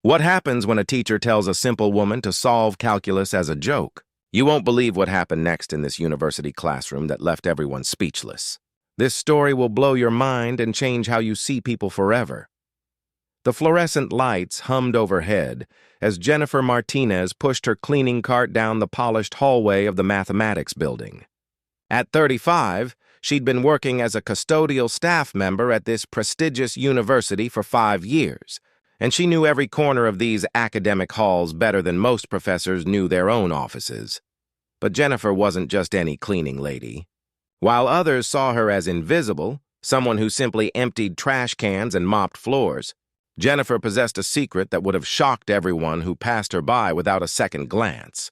What happens when a teacher tells a simple woman to solve calculus as a joke? You won't believe what happened next in this university classroom that left everyone speechless. This story will blow your mind and change how you see people forever. The fluorescent lights hummed overhead as Jennifer Martinez pushed her cleaning cart down the polished hallway of the mathematics building. At 35, she'd been working as a custodial staff member at this prestigious university for 5 years, and she knew every corner of these academic halls better than most professors knew their own offices. But Jennifer wasn't just any cleaning lady. While others saw her as invisible, someone who simply emptied trash cans and mopped floors, Jennifer possessed a secret that would have shocked everyone who passed her by without a second glance.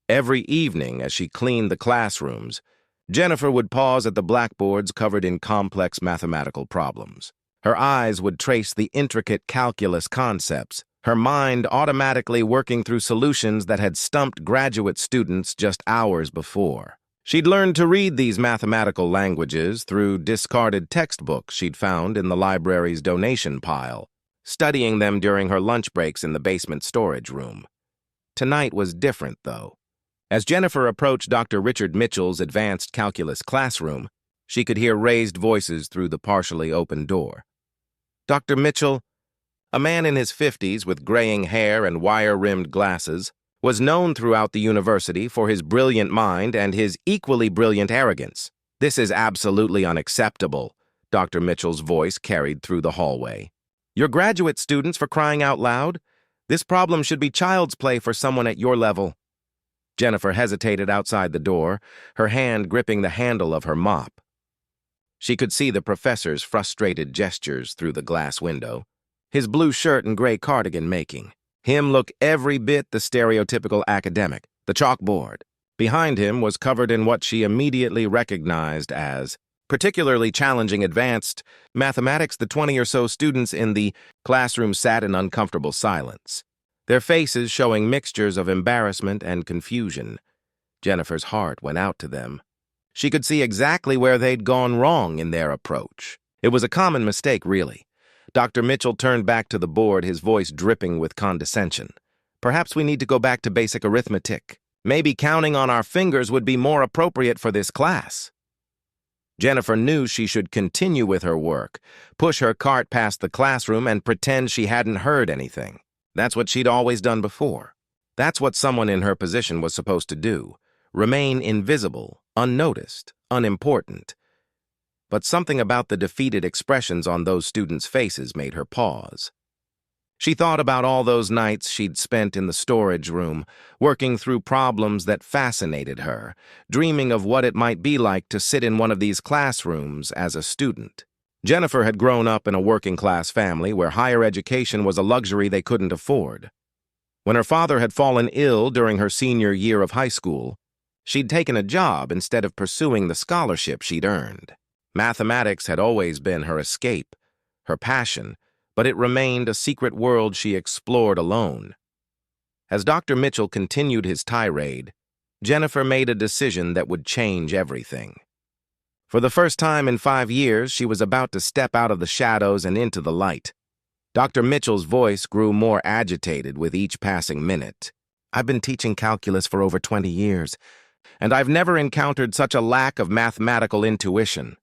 Every evening, as she cleaned the classrooms, Jennifer would pause at the blackboards covered in complex mathematical problems. Her eyes would trace the intricate calculus concepts, her mind automatically working through solutions that had stumped graduate students just hours before. She'd learned to read these mathematical languages through discarded textbooks she'd found in the library's donation pile, studying them during her lunch breaks in the basement storage room. Tonight was different, though. As Jennifer approached Dr. Richard Mitchell's advanced calculus classroom, she could hear raised voices through the partially open door. Dr. Mitchell, a man in his 50s with graying hair and wire-rimmed glasses, was known throughout the university for his brilliant mind and his equally brilliant arrogance. "This is absolutely unacceptable," Dr. Mitchell's voice carried through the hallway. "You're graduate students, for crying out loud. This problem should be child's play for someone at your level." Jennifer hesitated outside the door, her hand gripping the handle of her mop. She could see the professor's frustrated gestures through the glass window, his blue shirt and gray cardigan making him look every bit the stereotypical academic. The chalkboard behind him was covered in what she immediately recognized as particularly challenging advanced mathematics. The 20 or so students in the classroom sat in uncomfortable silence, their faces showing mixtures of embarrassment and confusion. Jennifer's heart went out to them. She could see exactly where they'd gone wrong in their approach. It was a common mistake, really. Dr. Mitchell turned back to the board, his voice dripping with condescension. "Perhaps we need to go back to basic arithmetic. Maybe counting on our fingers would be more appropriate for this class." Jennifer knew she should continue with her work, push her cart past the classroom, and pretend she hadn't heard anything. That's what she'd always done before. That's what someone in her position was supposed to do. Remain invisible, unnoticed, unimportant. But something about the defeated expressions on those students' faces made her pause. She thought about all those nights she'd spent in the storage room, working through problems that fascinated her, dreaming of what it might be like to sit in one of these classrooms as a student. Jennifer had grown up in a working-class family where higher education was a luxury they couldn't afford. When her father had fallen ill during her senior year of high school, she'd taken a job instead of pursuing the scholarship she'd earned. Mathematics had always been her escape, her passion, but it remained a secret world she explored alone. As Dr. Mitchell continued his tirade, Jennifer made a decision that would change everything. For the first time in 5 years, she was about to step out of the shadows and into the light. Dr. Mitchell's voice grew more agitated with each passing minute. "I've been teaching calculus for over 20 years, and I've never encountered such a lack of mathematical intuition."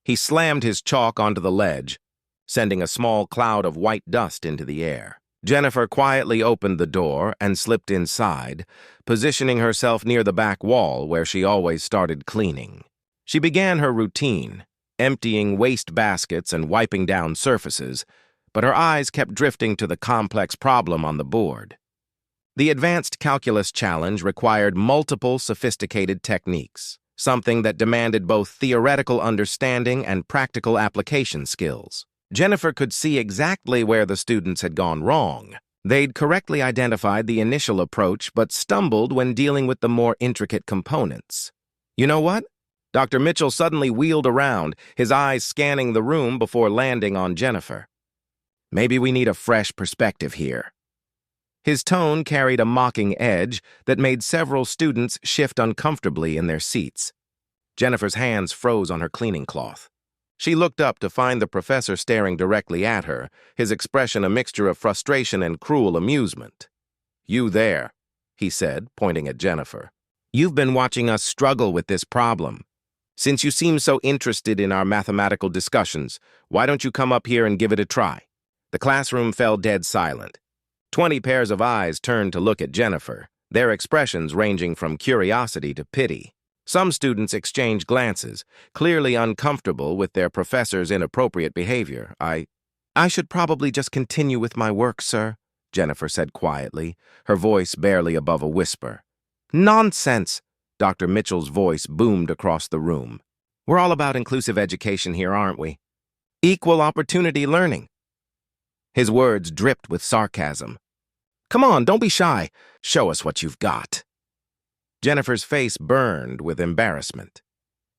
He slammed his chalk onto the ledge, sending a small cloud of white dust into the air. Jennifer quietly opened the door and slipped inside, positioning herself near the back wall where she always started cleaning. She began her routine, emptying waste baskets and wiping down surfaces, but her eyes kept drifting to the complex problem on the board. The advanced calculus challenge required multiple sophisticated techniques, something that demanded both theoretical understanding and practical application skills. Jennifer could see exactly where the students had gone wrong. They'd correctly identified the initial approach but stumbled when dealing with the more intricate components. "You know what?" Dr. Mitchell suddenly wheeled around, his eyes scanning the room before landing on Jennifer. "Maybe we need a fresh perspective here." His tone carried a mocking edge that made several students shift uncomfortably in their seats. Jennifer's hands froze on her cleaning cloth. She looked up to find the professor staring directly at her, his expression a mixture of frustration and cruel amusement. "You there," he said, pointing at Jennifer. "You've been watching us struggle with this problem. Since you seem so interested in our mathematical discussions, why don't you come up here and give it a try?" The classroom fell dead silent. 20 pairs of eyes turned to look at Jennifer, their expressions ranging from curiosity to pity. Some students exchanged glances, clearly uncomfortable with their professor's inappropriate behavior. I should probably just continue with my work, sir," Jennifer said quietly, her voice barely above a whisper. "Nonsense!" Dr. Mitchell's voice boomed across the room. "We're all about inclusive education here, aren't we? Equal opportunity learning." His words dripped with sarcasm. "Come on, don't be shy. Show us what you've got." Jennifer's face burned with embarrassment.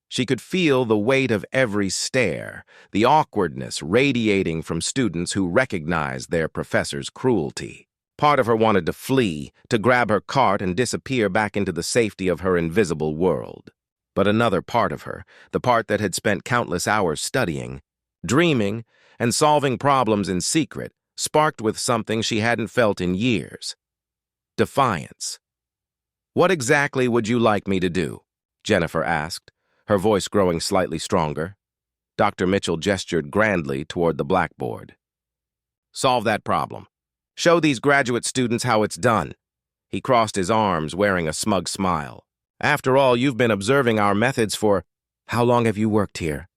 She could feel the weight of every stare, the awkwardness radiating from students who recognized their professor's cruelty. Part of her wanted to flee, to grab her cart and disappear back into the safety of her invisible world. But another part of her, the part that had spent countless hours studying, dreaming, and solving problems in secret, sparked with something she hadn't felt in years: defiance. "What exactly would you like me to do?" Jennifer asked, her voice growing slightly stronger. Dr. Mitchell gestured grandly toward the blackboard. "Solve that problem. Show these graduate students how it's done." He crossed his arms, wearing a smug smile. "After all, you've been observing our methods for— How long have you worked here?"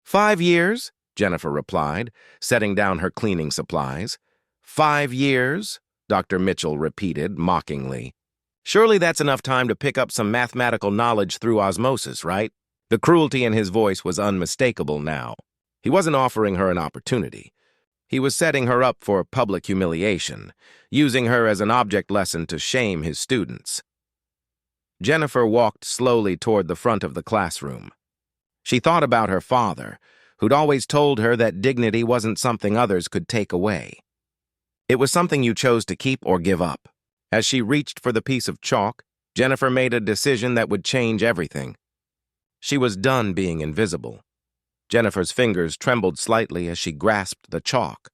5 years, Jennifer replied, setting down her cleaning supplies. 5 years, Dr. Mitchell repeated mockingly. "Surely that's enough time to pick up some mathematical knowledge through osmosis, right?" The cruelty in his voice was unmistakable now. He wasn't offering her an opportunity. He was setting her up for public humiliation, using her as an object lesson to shame his students. Jennifer walked slowly toward the front of the classroom. She thought about her father, who'd always told her that dignity wasn't something others could take away. It was something you chose to keep or give up. As she reached for the piece of chalk, Jennifer made a decision that would change everything. She was done being invisible. Jennifer's fingers trembled slightly as she grasped the chalk.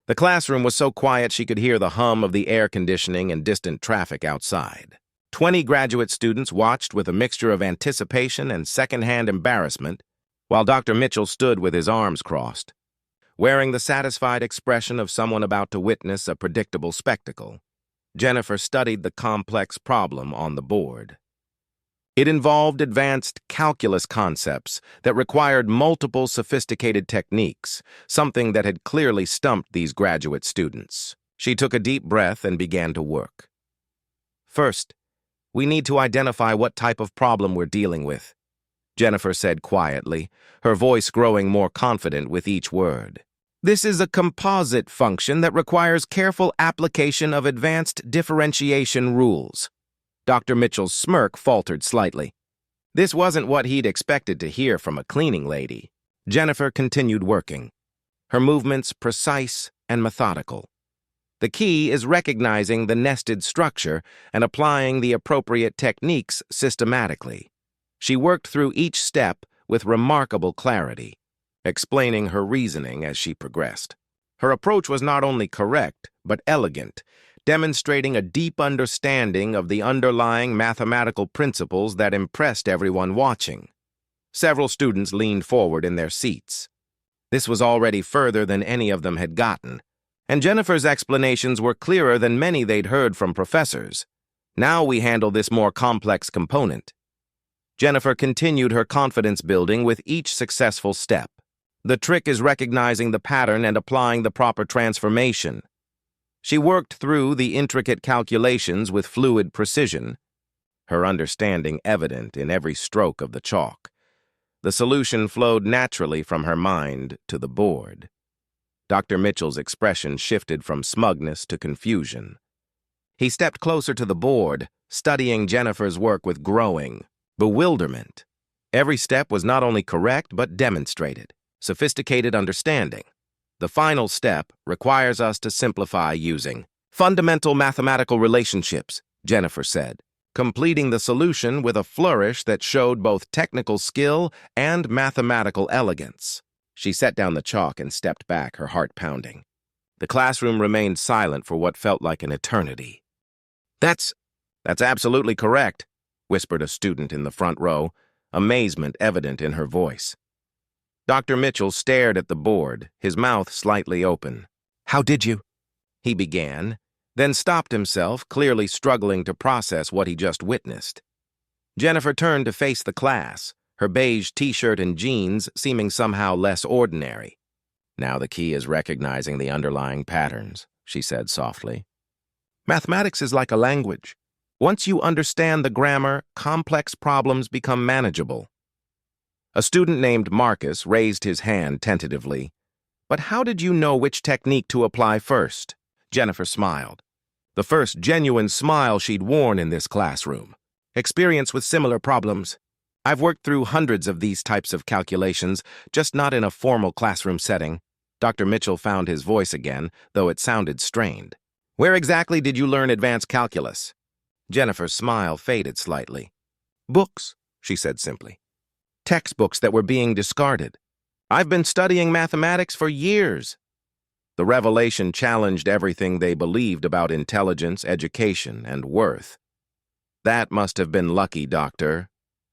The classroom was so quiet she could hear the hum of the air conditioning and distant traffic outside. 20 graduate students watched with a mixture of anticipation and secondhand embarrassment, while Dr. Mitchell stood with his arms crossed, wearing the satisfied expression of someone about to witness a predictable spectacle. Jennifer studied the complex problem on the board. It involved advanced calculus concepts that required multiple sophisticated techniques, something that had clearly stumped these graduate students. She took a deep breath and began to work. "First, we need to identify what type of problem we're dealing with," Jennifer said quietly, her voice growing more confident with each word. "This is a composite function that requires careful application of advanced differentiation rules." Dr. Mitchell's smirk faltered slightly. This wasn't what he'd expected to hear from a cleaning lady. Jennifer continued working, her movements precise and methodical. The key is recognizing the nested structure and applying the appropriate techniques systematically. She worked through each step with remarkable clarity, explaining her reasoning as she progressed. Her approach was not only correct, but elegant, demonstrating a deep understanding of the underlying mathematical principles that impressed everyone watching. Several students leaned forward in their seats. This was already further than any of them had gotten, and Jennifer's explanations were clearer than many they'd heard from professors. "Now we handle this more complex component." Jennifer continued her confidence building with each successful step. The trick is recognizing the pattern and applying the proper transformation. She worked through the intricate calculations with fluid precision, her understanding evident in every stroke of the chalk. The solution flowed naturally from her mind to the board. Dr. Mitchell's expression shifted from smugness to confusion. He stepped closer to the board, studying Jennifer's work with growing bewilderment. Every step was not only correct, but demonstrated sophisticated understanding. "The final step requires us to simplify using fundamental mathematical relationships," Jennifer said. completing the solution with a flourish that showed both technical skill and mathematical elegance. She set down the chalk and stepped back, her heart pounding. The classroom remained silent for what felt like an eternity. That's absolutely correct," whispered a student in the front row, amazement evident in her voice. Dr. Mitchell stared at the board, his mouth slightly open. "How did you?" he began, then stopped himself, clearly struggling to process what he just witnessed. Jennifer turned to face the class, her beige t-shirt and jeans seeming somehow less ordinary. "Now the key is recognizing the underlying patterns," she said softly. "Mathematics is like a language. Once you understand the grammar, complex problems become manageable." A student named Marcus raised his hand tentatively. "But how did you know which technique to apply first?" Jennifer smiled. The first genuine smile she'd worn in this classroom. "Experience with similar problems. I've worked through hundreds of these types of calculations, just not in a formal classroom setting." Dr. Mitchell found his voice again, though it sounded strained. "Where exactly did you learn advanced calculus?" Jennifer's smile faded slightly. "Books," she said simply. "Textbooks that were being discarded. I've been studying mathematics for years." The revelation challenged everything they believed about intelligence, education, and worth. "That must have been lucky, Doctor,"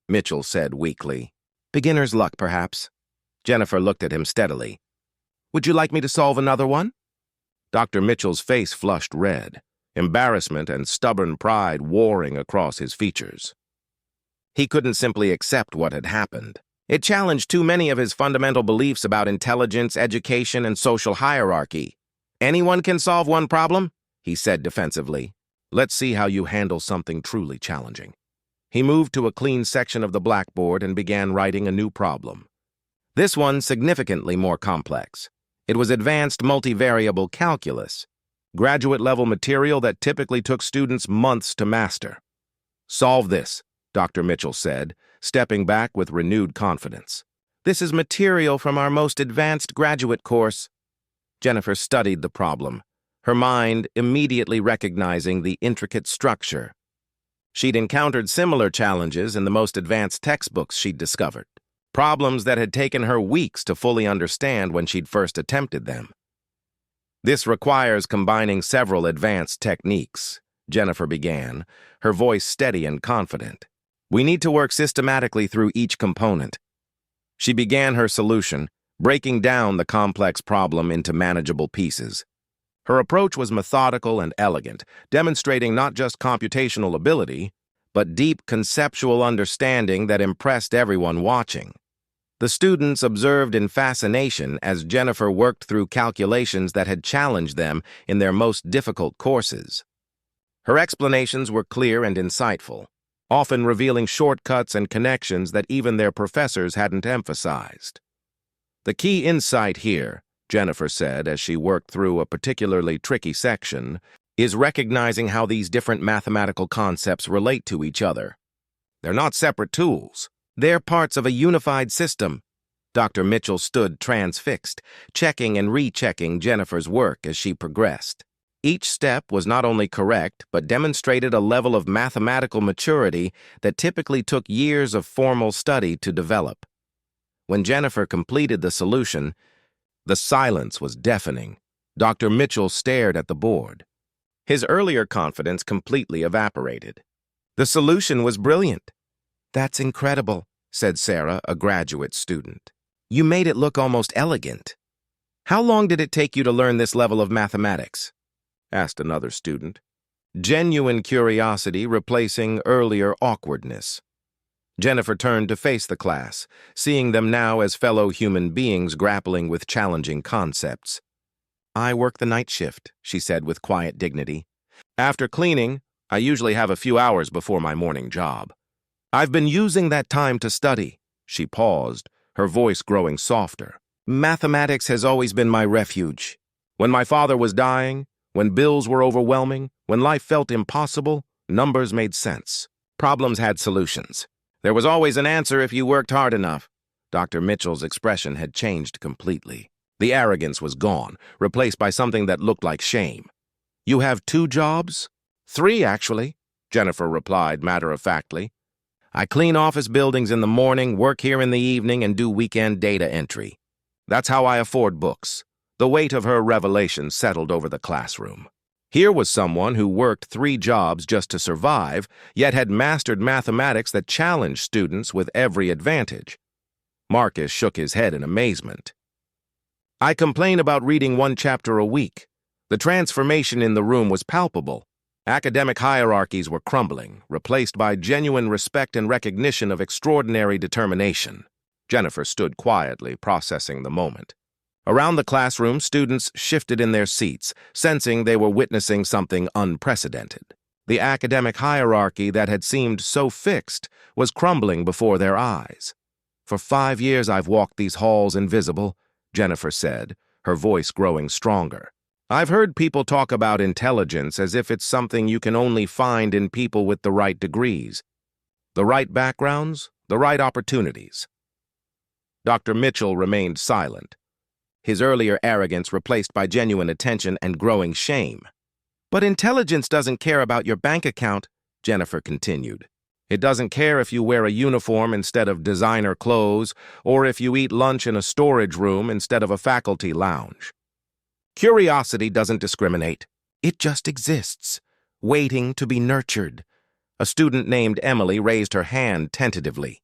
Mitchell said weakly. "Beginner's luck, perhaps." Jennifer looked at him steadily. "Would you like me to solve another one?" Dr. Mitchell's face flushed red, embarrassment and stubborn pride warring across his features. He couldn't simply accept what had happened. It challenged too many of his fundamental beliefs about intelligence, education, and social hierarchy. "Anyone can solve one problem," he said defensively. "Let's see how you handle something truly challenging." He moved to a clean section of the blackboard and began writing a new problem. This one significantly more complex. It was advanced multivariable calculus, graduate-level material that typically took students months to master. "Solve this," Dr. Mitchell said, stepping back with renewed confidence. "This is material from our most advanced graduate course." Jennifer studied the problem, her mind immediately recognizing the intricate structure. She'd encountered similar challenges in the most advanced textbooks she'd discovered, problems that had taken her weeks to fully understand when she'd first attempted them. "This requires combining several advanced techniques," Jennifer began, her voice steady and confident. "We need to work systematically through each component." She began her solution, breaking down the complex problem into manageable pieces. Her approach was methodical and elegant, demonstrating not just computational ability, but deep conceptual understanding that impressed everyone watching. The students observed in fascination as Jennifer worked through calculations that had challenged them in their most difficult courses. Her explanations were clear and insightful, often revealing shortcuts and connections that even their professors hadn't emphasized. "The key insight here," Jennifer said as she worked through a particularly tricky section, "is recognizing how these different mathematical concepts relate to each other. They're not separate tools. They're parts of a unified system." Dr. Mitchell stood transfixed, checking and rechecking Jennifer's work as she progressed. Each step was not only correct, but demonstrated a level of mathematical maturity that typically took years of formal study to develop. When Jennifer completed the solution, the silence was deafening. Dr. Mitchell stared at the board. His earlier confidence completely evaporated. "The solution was brilliant." "That's incredible," said Sarah, a graduate student. "You made it look almost elegant." "How long did it take you to learn this level of mathematics?" asked another student. Genuine curiosity replacing earlier awkwardness. Jennifer turned to face the class, seeing them now as fellow human beings grappling with challenging concepts. "I work the night shift," she said with quiet dignity. "After cleaning, I usually have a few hours before my morning job. I've been using that time to study." She paused, her voice growing softer. "Mathematics has always been my refuge. When my father was dying, when bills were overwhelming, when life felt impossible, numbers made sense. Problems had solutions. There was always an answer if you worked hard enough." Dr. Mitchell's expression had changed completely. The arrogance was gone, replaced by something that looked like shame. "You have 2 jobs?" "3, actually," Jennifer replied matter-of-factly. I clean office buildings in the morning, work here in the evening, and do weekend data entry. That's how I afford books. The weight of her revelation settled over the classroom. Here was someone who worked 3 jobs just to survive, yet had mastered mathematics that challenged students with every advantage. Marcus shook his head in amazement. I complain about reading 1 chapter a week. The transformation in the room was palpable. Academic hierarchies were crumbling, replaced by genuine respect and recognition of extraordinary determination. Jennifer stood quietly, processing the moment. Around the classroom, students shifted in their seats, sensing they were witnessing something unprecedented. The academic hierarchy that had seemed so fixed was crumbling before their eyes. For 5 years I've walked these halls invisible, Jennifer said, her voice growing stronger. I've heard people talk about intelligence as if it's something you can only find in people with the right degrees, the right backgrounds, the right opportunities. Dr. Mitchell remained silent, his earlier arrogance replaced by genuine attention and growing shame. But intelligence doesn't care about your bank account, Jennifer continued. It doesn't care if you wear a uniform instead of designer clothes, or if you eat lunch in a storage room instead of a faculty lounge. Curiosity doesn't discriminate. It just exists, waiting to be nurtured. A student named Emily raised her hand tentatively.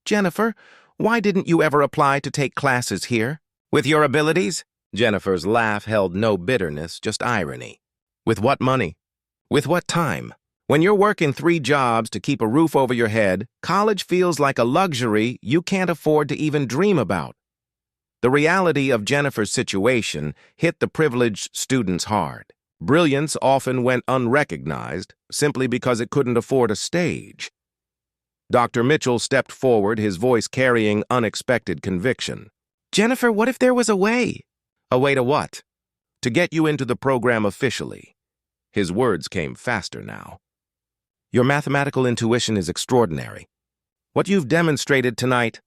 Jennifer, why didn't you ever apply to take classes here? With your abilities? Jennifer's laugh held no bitterness, just irony. With what money? With what time? When you're working 3 jobs to keep a roof over your head, college feels like a luxury you can't afford to even dream about. The reality of Jennifer's situation hit the privileged students hard. Brilliance often went unrecognized simply because it couldn't afford a stage. Dr. Mitchell stepped forward, his voice carrying unexpected conviction. Jennifer, what if there was a way? A way to what? To get you into the program officially. His words came faster now. Your mathematical intuition is extraordinary. What you've demonstrated tonight,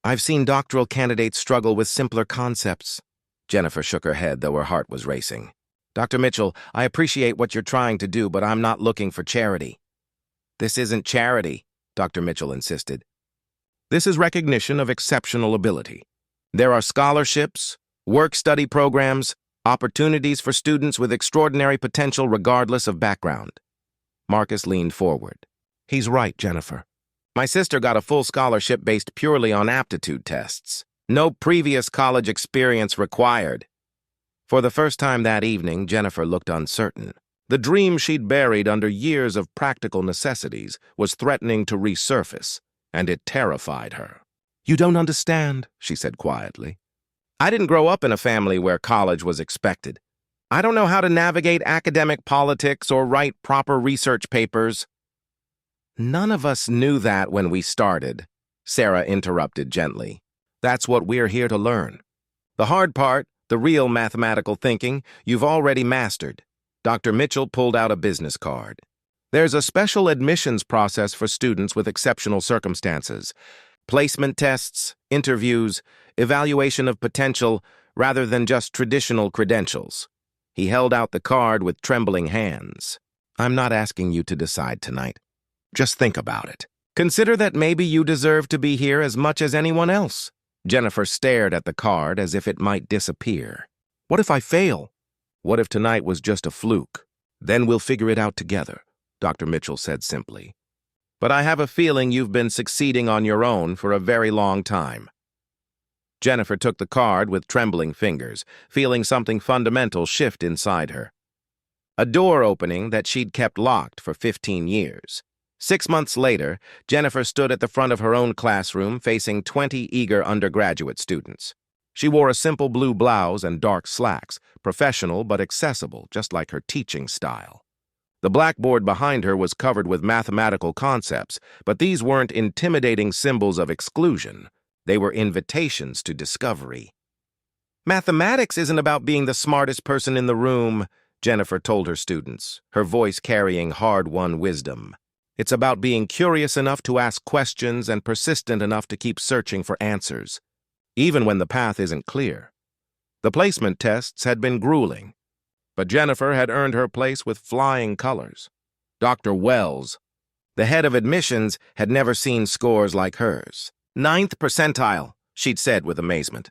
I've seen doctoral candidates struggle with simpler concepts. Jennifer shook her head, though her heart was racing. Dr. Mitchell, I appreciate what you're trying to do, but I'm not looking for charity. This isn't charity, Dr. Mitchell insisted. This is recognition of exceptional ability. There are scholarships, work-study programs, opportunities for students with extraordinary potential regardless of background. Marcus leaned forward. He's right, Jennifer. My sister got a full scholarship based purely on aptitude tests. No previous college experience required. For the first time that evening, Jennifer looked uncertain. The dream she'd buried under years of practical necessities was threatening to resurface, and it terrified her. You don't understand, she said quietly. I didn't grow up in a family where college was expected. I don't know how to navigate academic politics or write proper research papers. None of us knew that when we started, Sarah interrupted gently. That's what we're here to learn. The hard part, the real mathematical thinking, you've already mastered. Dr. Mitchell pulled out a business card. There's a special admissions process for students with exceptional circumstances. Placement tests, interviews, evaluation of potential, rather than just traditional credentials. He held out the card with trembling hands. I'm not asking you to decide tonight. Just think about it. Consider that maybe you deserve to be here as much as anyone else. Jennifer stared at the card as if it might disappear. What if I fail? What if tonight was just a fluke? Then we'll figure it out together, Dr. Mitchell said simply. But I have a feeling you've been succeeding on your own for a very long time. Jennifer took the card with trembling fingers, feeling something fundamental shift inside her. A door opening that she'd kept locked for 15 years. 6 months later, Jennifer stood at the front of her own classroom facing 20 eager undergraduate students. She wore a simple blue blouse and dark slacks, professional but accessible, just like her teaching style. The blackboard behind her was covered with mathematical concepts, but these weren't intimidating symbols of exclusion. They were invitations to discovery. Mathematics isn't about being the smartest person in the room, Jennifer told her students, her voice carrying hard-won wisdom. It's about being curious enough to ask questions and persistent enough to keep searching for answers, even when the path isn't clear. The placement tests had been grueling, but Jennifer had earned her place with flying colors. Dr. Wells, the head of admissions, had never seen scores like hers. 9th percentile, she'd said with amazement.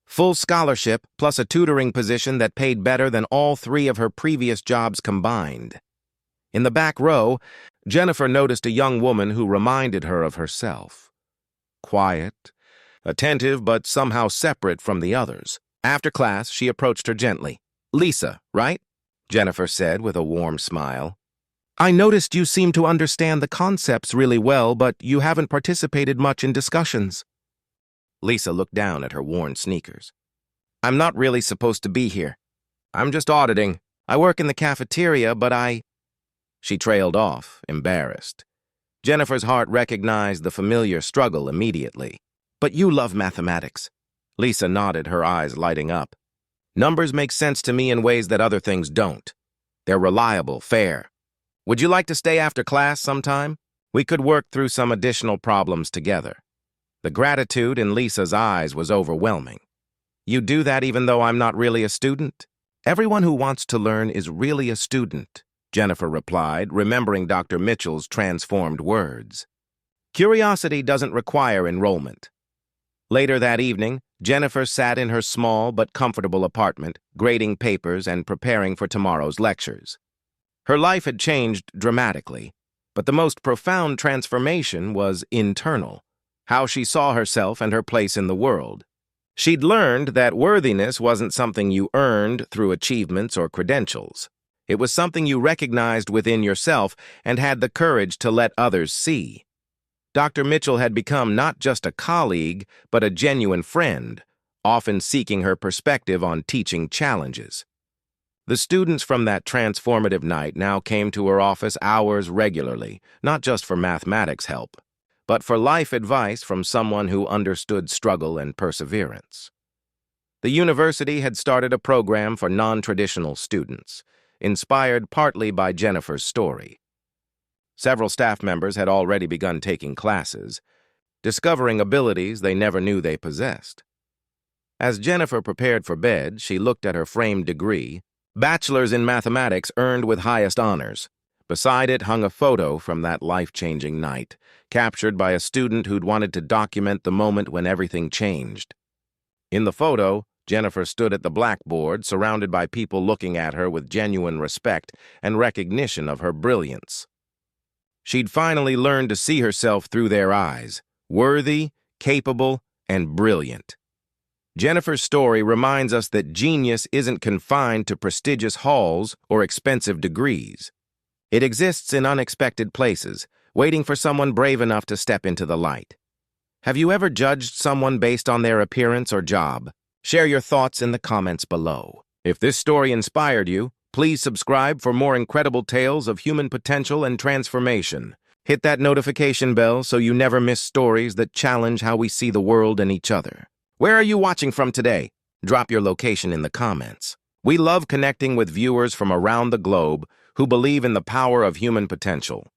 Full scholarship plus a tutoring position that paid better than all 3 of her previous jobs combined. In the back row, Jennifer noticed a young woman who reminded her of herself. Quiet, attentive, but somehow separate from the others. After class, she approached her gently. "Lisa, right?" Jennifer said with a warm smile. "I noticed you seem to understand the concepts really well, but you haven't participated much in discussions." Lisa looked down at her worn sneakers. "I'm not really supposed to be here. I'm just auditing. I work in the cafeteria, but She trailed off, embarrassed. Jennifer's heart recognized the familiar struggle immediately. "But you love mathematics." Lisa nodded, her eyes lighting up. "Numbers make sense to me in ways that other things don't. They're reliable, fair. Would you like to stay after class sometime? We could work through some additional problems together." The gratitude in Lisa's eyes was overwhelming. "You do that even though I'm not really a student?" "Everyone who wants to learn is really a student," Jennifer replied, remembering Dr. Mitchell's transformed words. Curiosity doesn't require enrollment. Later that evening, Jennifer sat in her small but comfortable apartment, grading papers and preparing for tomorrow's lectures. Her life had changed dramatically, but the most profound transformation was internal, how she saw herself and her place in the world. She'd learned that worthiness wasn't something you earned through achievements or credentials. It was something you recognized within yourself and had the courage to let others see. Dr. Mitchell had become not just a colleague, but a genuine friend, often seeking her perspective on teaching challenges. The students from that transformative night now came to her office hours regularly, not just for mathematics help, but for life advice from someone who understood struggle and perseverance. The university had started a program for non-traditional students, inspired partly by Jennifer's story. Several staff members had already begun taking classes, discovering abilities they never knew they possessed. As Jennifer prepared for bed, she looked at her framed degree, Bachelor's in Mathematics earned with highest honors. Beside it hung a photo from that life-changing night, captured by a student who'd wanted to document the moment when everything changed. In the photo, Jennifer stood at the blackboard, surrounded by people looking at her with genuine respect and recognition of her brilliance. She'd finally learned to see herself through their eyes, worthy, capable, and brilliant. Jennifer's story reminds us that genius isn't confined to prestigious halls or expensive degrees. It exists in unexpected places, waiting for someone brave enough to step into the light. Have you ever judged someone based on their appearance or job? Share your thoughts in the comments below. If this story inspired you, please subscribe for more incredible tales of human potential and transformation. Hit that notification bell so you never miss stories that challenge how we see the world and each other. Where are you watching from today? Drop your location in the comments. We love connecting with viewers from around the globe who believe in the power of human potential.